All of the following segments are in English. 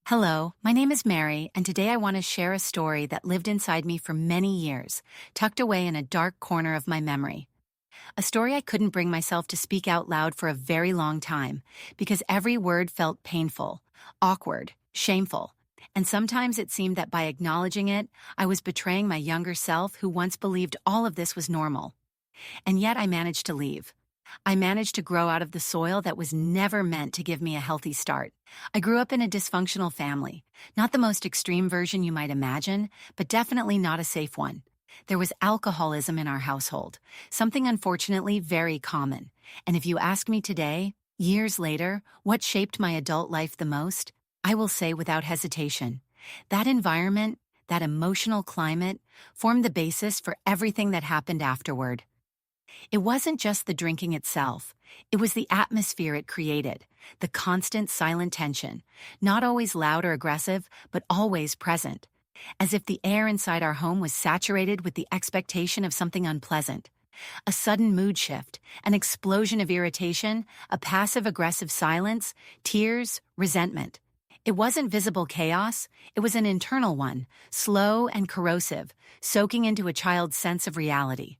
Hello, my name is Mary, and today I want to share a story that lived inside me for many years, tucked away in a dark corner of my memory. A story I couldn't bring myself to speak out loud for a very long time, because every word felt painful, awkward, shameful, and sometimes it seemed that by acknowledging it, I was betraying my younger self who once believed all of this was normal. And yet I managed to leave. I managed to grow out of the soil that was never meant to give me a healthy start. I grew up in a dysfunctional family, not the most extreme version you might imagine, but definitely not a safe one. There was alcoholism in our household, something unfortunately very common. And if you ask me today, years later, what shaped my adult life the most, I will say without hesitation, that environment, that emotional climate, formed the basis for everything that happened afterward. It wasn't just the drinking itself. It was the atmosphere it created, the constant silent tension, not always loud or aggressive, but always present, as if the air inside our home was saturated with the expectation of something unpleasant. A sudden mood shift, an explosion of irritation, a passive-aggressive silence, tears, resentment. It wasn't visible chaos, it was an internal one, slow and corrosive, soaking into a child's sense of reality.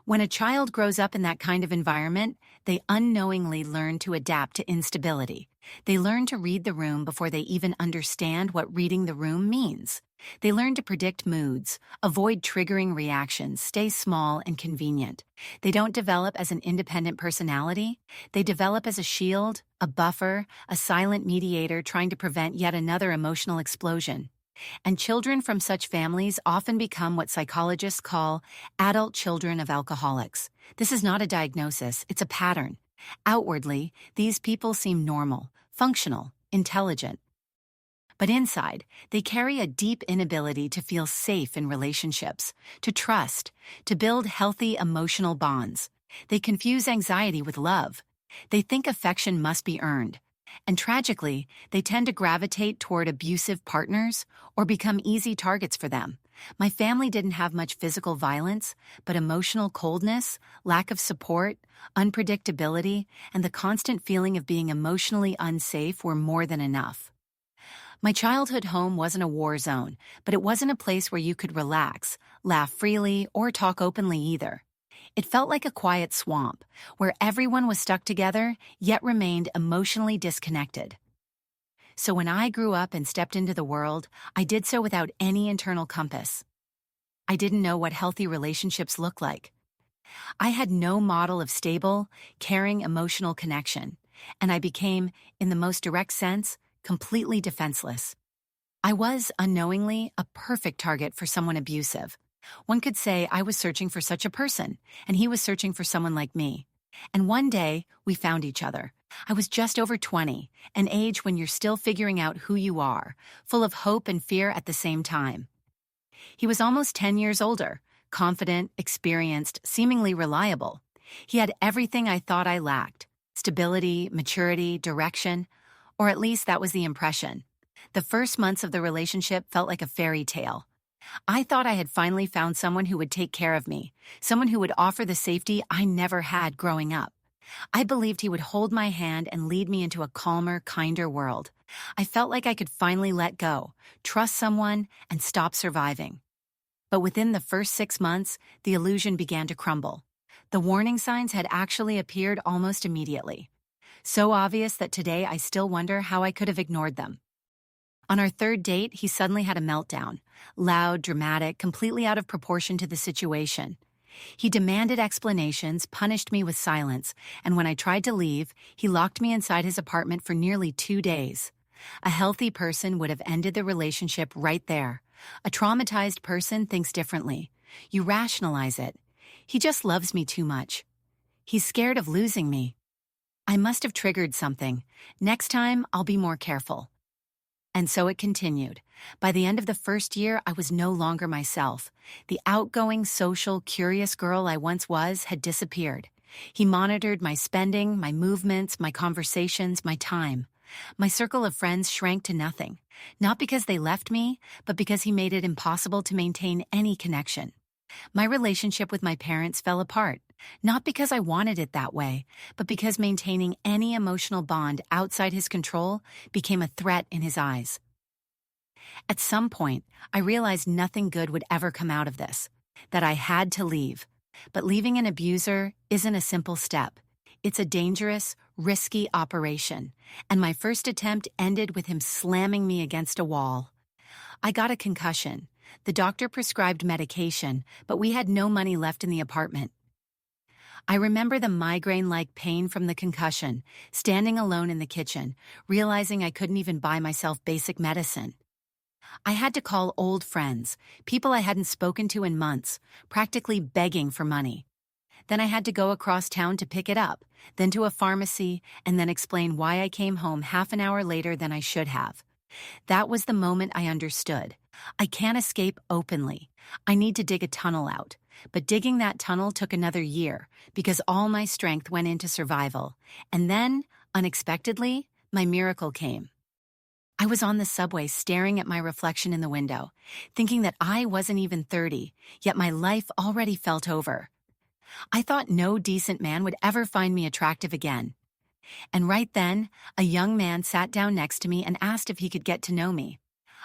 When a child grows up in that kind of environment, they unknowingly learn to adapt to instability. They learn to read the room before they even understand what reading the room means. They learn to predict moods, avoid triggering reactions, stay small and convenient. They don't develop as an independent personality. They develop as a shield, a buffer, a silent mediator trying to prevent yet another emotional explosion. And children from such families often become what psychologists call adult children of alcoholics. This is not a diagnosis, it's a pattern. Outwardly, these people seem normal, functional, intelligent. But inside, they carry a deep inability to feel safe in relationships, to trust, to build healthy emotional bonds. They confuse anxiety with love. They think affection must be earned. And tragically, they tend to gravitate toward abusive partners or become easy targets for them. My family didn't have much physical violence, but emotional coldness, lack of support, unpredictability, and the constant feeling of being emotionally unsafe were more than enough. My childhood home wasn't a war zone, but it wasn't a place where you could relax, laugh freely, or talk openly either. It felt like a quiet swamp, where everyone was stuck together, yet remained emotionally disconnected. So when I grew up and stepped into the world, I did so without any internal compass. I didn't know what healthy relationships look like. I had no model of stable, caring emotional connection, and I became, in the most direct sense, completely defenseless. I was, unknowingly, a perfect target for someone abusive. One could say I was searching for such a person, and he was searching for someone like me. And one day, we found each other. I was just over 20, an age when you're still figuring out who you are, full of hope and fear at the same time. He was almost 10 years older, confident, experienced, seemingly reliable. He had everything I thought I lacked: stability, maturity, direction, or at least that was the impression. The first months of the relationship felt like a fairy tale. I thought I had finally found someone who would take care of me, someone who would offer the safety I never had growing up. I believed he would hold my hand and lead me into a calmer, kinder world. I felt like I could finally let go, trust someone, and stop surviving. But within the first 6 months, the illusion began to crumble. The warning signs had actually appeared almost immediately. So obvious that today I still wonder how I could have ignored them. On our third date, he suddenly had a meltdown, loud, dramatic, completely out of proportion to the situation. He demanded explanations, punished me with silence, and when I tried to leave, he locked me inside his apartment for nearly 2 days. A healthy person would have ended the relationship right there. A traumatized person thinks differently. You rationalize it. He just loves me too much. He's scared of losing me. I must have triggered something. Next time, I'll be more careful. And so it continued. By the end of the first year, I was no longer myself. The outgoing, social, curious girl I once was had disappeared. He monitored my spending, my movements, my conversations, my time. My circle of friends shrank to nothing, not because they left me, but because he made it impossible to maintain any connection. My relationship with my parents fell apart. Not because I wanted it that way, but because maintaining any emotional bond outside his control became a threat in his eyes. At some point, I realized nothing good would ever come out of this, that I had to leave. But leaving an abuser isn't a simple step. It's a dangerous, risky operation, and my first attempt ended with him slamming me against a wall. I got a concussion. The doctor prescribed medication, but we had no money left in the apartment. I remember the migraine-like pain from the concussion, standing alone in the kitchen, realizing I couldn't even buy myself basic medicine. I had to call old friends, people I hadn't spoken to in months, practically begging for money. Then I had to go across town to pick it up, then to a pharmacy, and then explain why I came home half an hour later than I should have. That was the moment I understood. I can't escape openly. I need to dig a tunnel out. But digging that tunnel took another year because all my strength went into survival. And then, unexpectedly, my miracle came. I was on the subway staring at my reflection in the window, thinking that I wasn't even 30, yet my life already felt over. I thought no decent man would ever find me attractive again. And right then, a young man sat down next to me and asked if he could get to know me.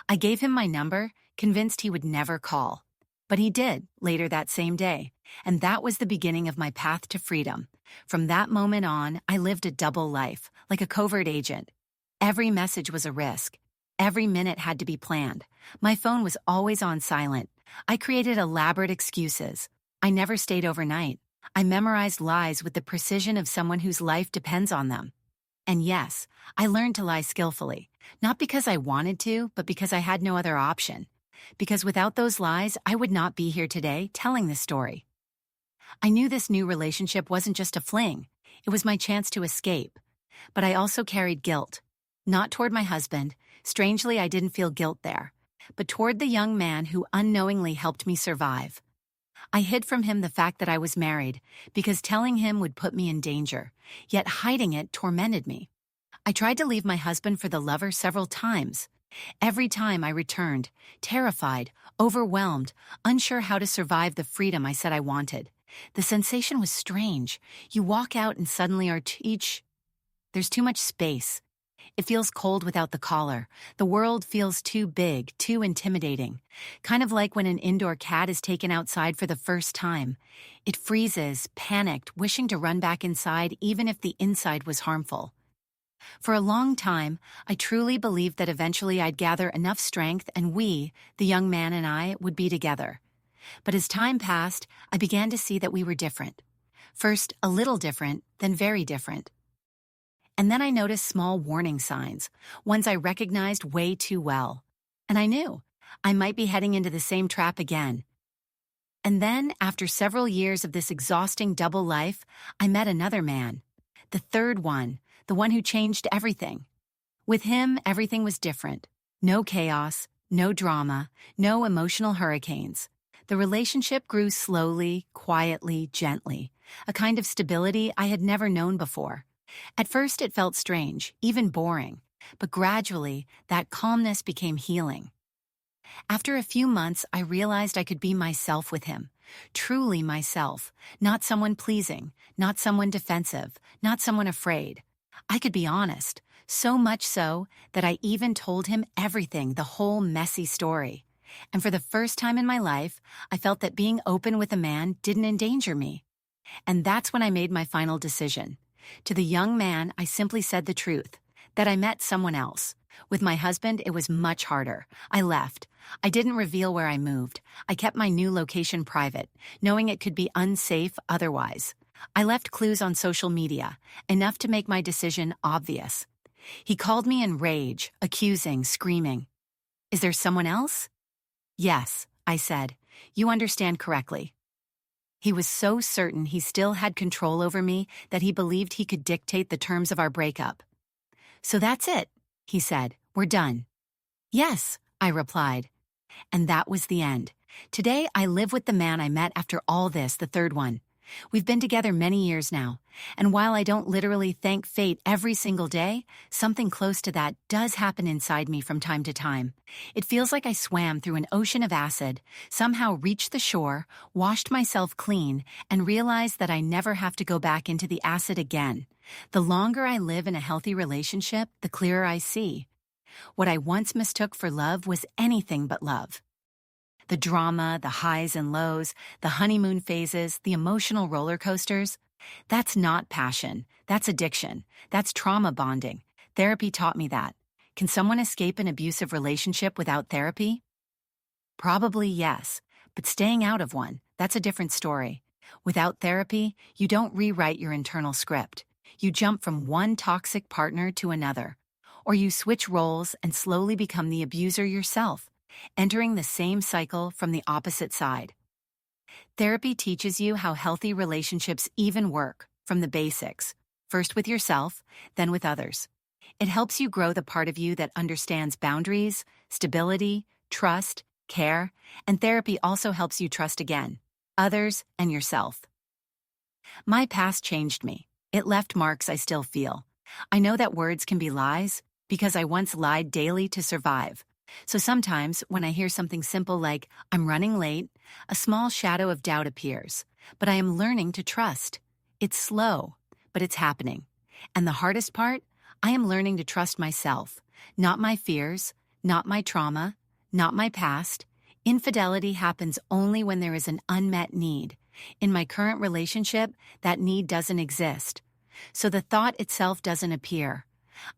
I gave him my number, convinced he would never call. But he did, later that same day, and that was the beginning of my path to freedom. From that moment on, I lived a double life, like a covert agent. Every message was a risk. Every minute had to be planned. My phone was always on silent. I created elaborate excuses. I never stayed overnight. I memorized lies with the precision of someone whose life depends on them. And yes, I learned to lie skillfully, not because I wanted to, but because I had no other option. Because without those lies, I would not be here today telling this story. I knew this new relationship wasn't just a fling. It was my chance to escape. But I also carried guilt. Not toward my husband. Strangely, I didn't feel guilt there. But toward the young man who unknowingly helped me survive. I hid from him the fact that I was married, because telling him would put me in danger. Yet hiding it tormented me. I tried to leave my husband for the lover several times. Every time I returned, terrified, overwhelmed, unsure how to survive the freedom I said I wanted. The sensation was strange. You walk out and suddenly there's too much space. It feels cold without the collar. The world feels too big, too intimidating. Kind of like when an indoor cat is taken outside for the first time. It freezes, panicked, wishing to run back inside even if the inside was harmful. For a long time, I truly believed that eventually I'd gather enough strength and we, the young man and I, would be together. But as time passed, I began to see that we were different. First, a little different, then very different. And then I noticed small warning signs, ones I recognized way too well. And I knew I might be heading into the same trap again. And then, after several years of this exhausting double life, I met another man. The third one, the one who changed everything. With him, everything was different. No chaos, no drama, no emotional hurricanes. The relationship grew slowly, quietly, gently, a kind of stability I had never known before. At first it felt strange, even boring, but gradually that calmness became healing. After a few months, I realized I could be myself with him, truly myself, not someone pleasing, not someone defensive, not someone afraid. I could be honest, so much so that I even told him everything, the whole messy story. And for the first time in my life, I felt that being open with a man didn't endanger me. And that's when I made my final decision. To the young man, I simply said the truth, that I met someone else. With my husband, it was much harder. I left. I didn't reveal where I moved. I kept my new location private, knowing it could be unsafe otherwise. I left clues on social media, enough to make my decision obvious. He called me in rage, accusing, screaming. "Is there someone else?" "Yes," I said. "You understand correctly." He was so certain he still had control over me that he believed he could dictate the terms of our breakup. "So that's it," he said. "We're done." "Yes," I replied. And that was the end. Today, I live with the man I met after all this, the third one. We've been together many years now, and while I don't literally thank fate every single day, something close to that does happen inside me from time to time. It feels like I swam through an ocean of acid, somehow reached the shore, washed myself clean, and realized that I never have to go back into the acid again. The longer I live in a healthy relationship, the clearer I see. What I once mistook for love was anything but love. The drama, the highs and lows, the honeymoon phases, the emotional roller coasters. That's not passion. That's addiction. That's trauma bonding. Therapy taught me that. Can someone escape an abusive relationship without therapy? Probably yes, but staying out of one, that's a different story. Without therapy, you don't rewrite your internal script. You jump from one toxic partner to another. Or you switch roles and slowly become the abuser yourself, entering the same cycle from the opposite side. Therapy teaches you how healthy relationships even work, from the basics, first with yourself, then with others. It helps you grow the part of you that understands boundaries, stability, trust, care, and therapy also helps you trust again, others and yourself. My past changed me. It left marks I still feel. I know that words can be lies because I once lied daily to survive. So sometimes, when I hear something simple like, I'm running late, a small shadow of doubt appears. But I am learning to trust. It's slow, but it's happening. And the hardest part? I am learning to trust myself. Not my fears, not my trauma, not my past. Infidelity happens only when there is an unmet need. In my current relationship, that need doesn't exist. So the thought itself doesn't appear.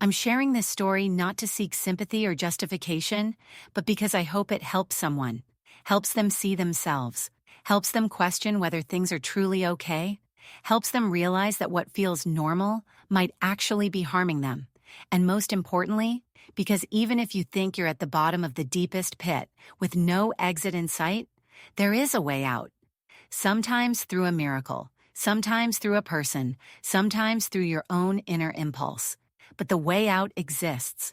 I'm sharing this story not to seek sympathy or justification, but because I hope it helps someone, helps them see themselves, helps them question whether things are truly okay, helps them realize that what feels normal might actually be harming them. And most importantly, because even if you think you're at the bottom of the deepest pit with no exit in sight, there is a way out. Sometimes through a miracle, sometimes through a person, sometimes through your own inner impulse. But the way out exists,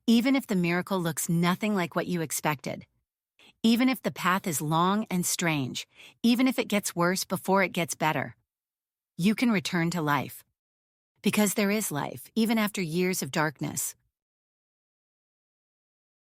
even if the miracle looks nothing like what you expected. Even if the path is long and strange, even if it gets worse before it gets better. You can return to life. Because there is life, even after years of darkness.